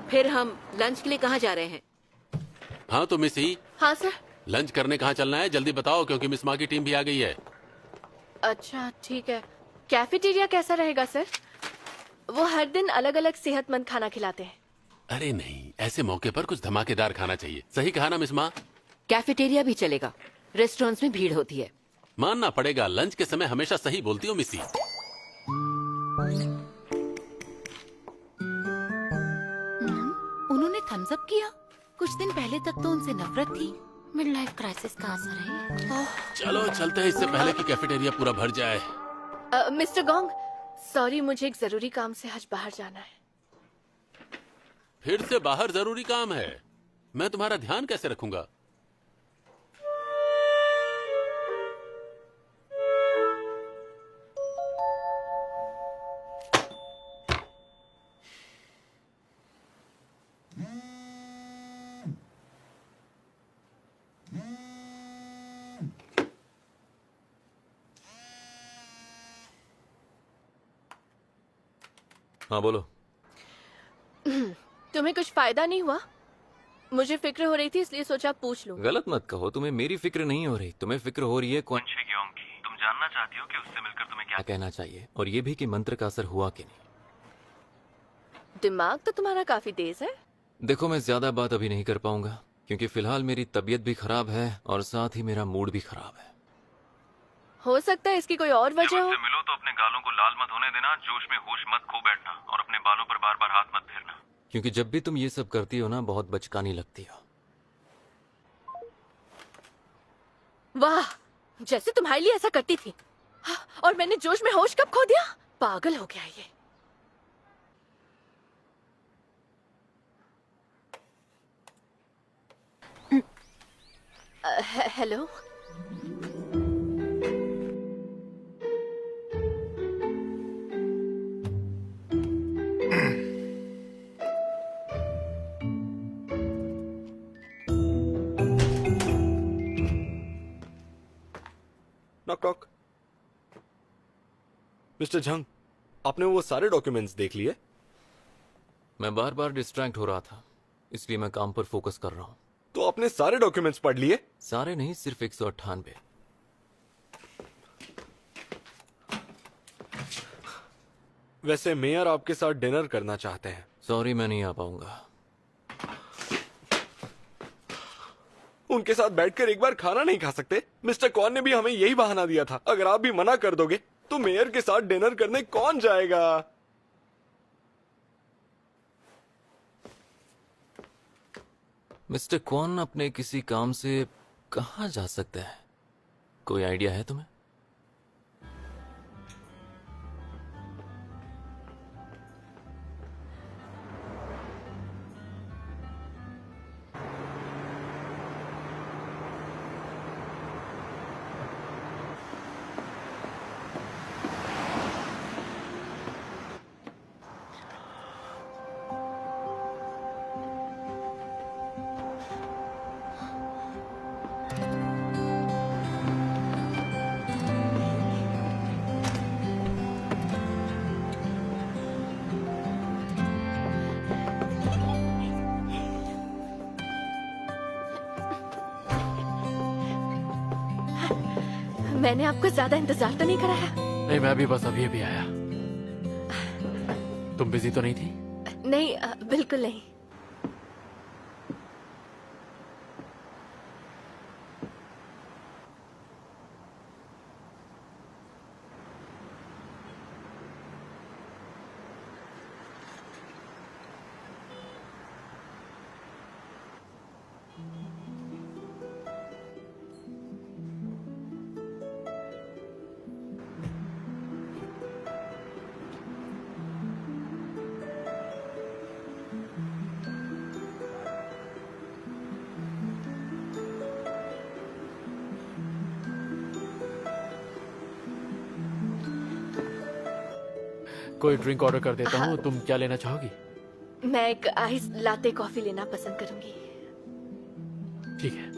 फिर हम लंच के लिए कहाँ जा रहे हैं? हाँ तो मिस ही, हाँ सर। लंच करने कहाँ चलना है जल्दी बताओ, क्योंकि मिस माँ की टीम भी आ गई है। अच्छा ठीक है। कैफेटेरिया कैसा रहेगा सर? वो हर दिन अलग अलग सेहतमंद खाना खिलाते हैं। अरे नहीं, ऐसे मौके पर कुछ धमाकेदार खाना चाहिए। सही कहा ना मिस माँ? कैफेटेरिया भी चलेगा, रेस्टोरेंट्स में भीड़ होती है। मानना पड़ेगा, लंच के समय हमेशा सही बोलती हो मिसी। उन्होंने थम्स अप किया। कुछ दिन पहले तक तो उनसे नफरत थी। मिड लाइफ क्राइसिस का असर है। चलो चलते हैं, इससे पहले कि कैफेटेरिया पूरा भर जाए। मिस्टर गोंग, सॉरी मुझे एक जरूरी काम से आज बाहर जाना है। फिर से बाहर जरूरी काम है? मैं तुम्हारा ध्यान कैसे रखूंगा? हाँ बोलो। तुम्हें कुछ फायदा नहीं हुआ? मुझे फिक्र हो रही थी इसलिए सोचा पूछ लूं। गलत मत कहो, तुम्हें मेरी फिक्र नहीं हो रही, तुम्हें फिक्र हो रही है कौन शेग्योंग की। तुम जानना चाहती हो कि उससे मिलकर तुम्हें क्या कहना चाहिए, और ये भी कि मंत्र का असर हुआ कि नहीं। दिमाग तो तुम्हारा काफी तेज है। देखो, मैं ज्यादा बात अभी नहीं कर पाऊंगा क्योंकि फिलहाल मेरी तबीयत भी खराब है और साथ ही मेरा मूड भी खराब है। हो सकता है इसकी कोई और वजह हो। मिलो तो अपने गालों को लाल मत होने देना, जोश में होश मत खो बैठना और अपने बालों पर बार बार हाथ मत फेरना। क्योंकि जब भी तुम ये सब करती हो ना, बहुत बचकानी लगती हो। वाह, जैसे तुम्हारे लिए ऐसा करती थी। और मैंने जोश में होश कब खो दिया? पागल हो गया ये। Hello. Knock knock. Mister Jhang, आपने वो सारे डॉक्यूमेंट्स देख लिए? मैं बार बार डिस्ट्रैक्ट हो रहा था, इसलिए मैं काम पर फोकस कर रहा हूँ। तो आपने सारे डॉक्यूमेंट्स पढ़ लिए? सारे नहीं, सिर्फ 198। वैसे मेयर आपके साथ डिनर करना चाहते हैं। सॉरी, मैं नहीं आ पाऊंगा। उनके साथ बैठकर एक बार खाना नहीं खा सकते? मिस्टर कॉन ने भी हमें यही बहाना दिया था। अगर आप भी मना कर दोगे तो मेयर के साथ डिनर करने कौन जाएगा? मिस्टर क्वान अपने किसी काम से कहाँ जा सकता है? कोई आइडिया है तुम्हें? मैंने आपको ज्यादा इंतजार तो नहीं कराया? नहीं, मैं भी बस अभी अभी आया। तुम बिजी तो नहीं थी? नहीं, बिल्कुल नहीं। कोई ड्रिंक ऑर्डर कर देता हूँ, तुम क्या लेना चाहोगी? मैं एक आइस लाते कॉफी लेना पसंद करूंगी। ठीक है।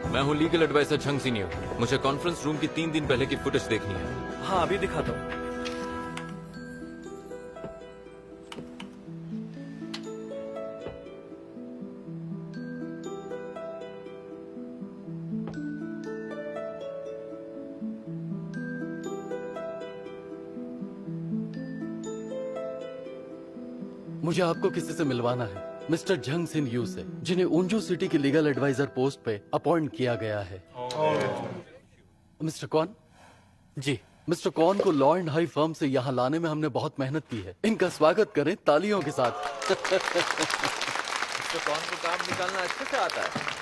मैं हूँ लीगल एडवाइजर झंग सीनियर। मुझे कॉन्फ्रेंस रूम की 3 दिन पहले की फुटेज देखनी है। हाँ, अभी दिखाता हूँ। मुझे आपको किसी से मिलवाना है, मिस्टर झंग सिन यू से, जिन्हें उंजू सिटी के लीगल एडवाइजर पोस्ट पे अपॉइंट किया गया है। मिस्टर कौन? जी। मिस्टर कौन को लॉ एंड हाई फर्म से यहाँ लाने में हमने बहुत मेहनत की है। इनका स्वागत करें तालियों के साथ। मिस्टर कौन को काम निकालना अच्छे से आता है।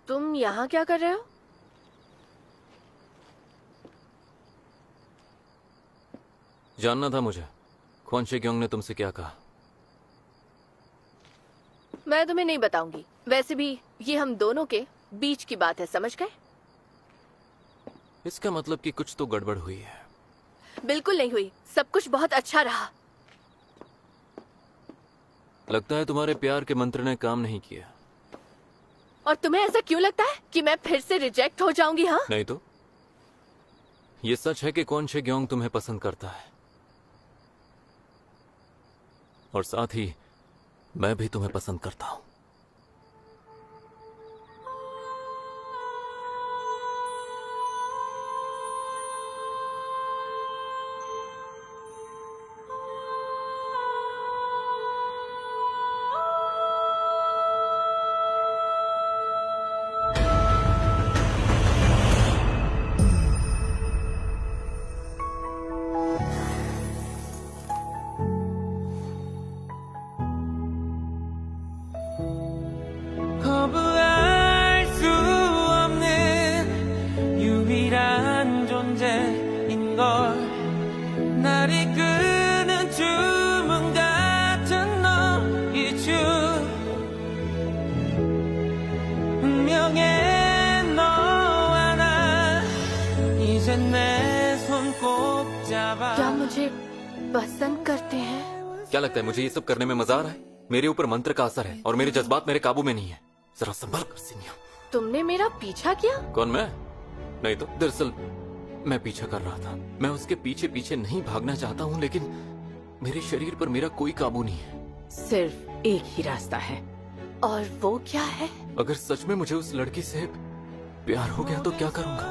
तुम यहाँ क्या कर रहे हो? जानना था मुझे ख्वान शेक्योंग ने तुमसे क्या कहा। मैं तुम्हें नहीं बताऊंगी। वैसे भी ये हम दोनों के बीच की बात है, समझ गए? इसका मतलब कि कुछ तो गड़बड़ हुई है। बिल्कुल नहीं हुई, सब कुछ बहुत अच्छा रहा। लगता है तुम्हारे प्यार के मंत्र ने काम नहीं किया। और तुम्हें ऐसा क्यों लगता है कि मैं फिर से रिजेक्ट हो जाऊंगी? हाँ, नहीं तो ये सच है कि ख्वान शेक्योंग तुम्हें पसंद करता है, और साथ ही मैं भी तुम्हें पसंद करता हूं। 거부할 수 없는 유일한 존재인 걸 날 이끄는 주문 같은 너의 주 운명의 너와 나 이제 내 손 꼭 잡아 क्या मुझे पसंद करते हैं? क्या लगता है मुझे ये सब करने में मजा आ रहा है? मेरे ऊपर मंत्र का असर है और मेरे जज्बात मेरे काबू में नहीं है। जरा संभल कर सीनिया। तुमने मेरा पीछा किया? कौन, मैं? नहीं तो दरअसल मैं पीछा कर रहा था। मैं उसके पीछे पीछे नहीं भागना चाहता हूँ, लेकिन मेरे शरीर पर मेरा कोई काबू नहीं है। सिर्फ एक ही रास्ता है। और वो क्या है? अगर सच में मुझे उस लड़की से प्यार हो गया तो क्या करूंगा?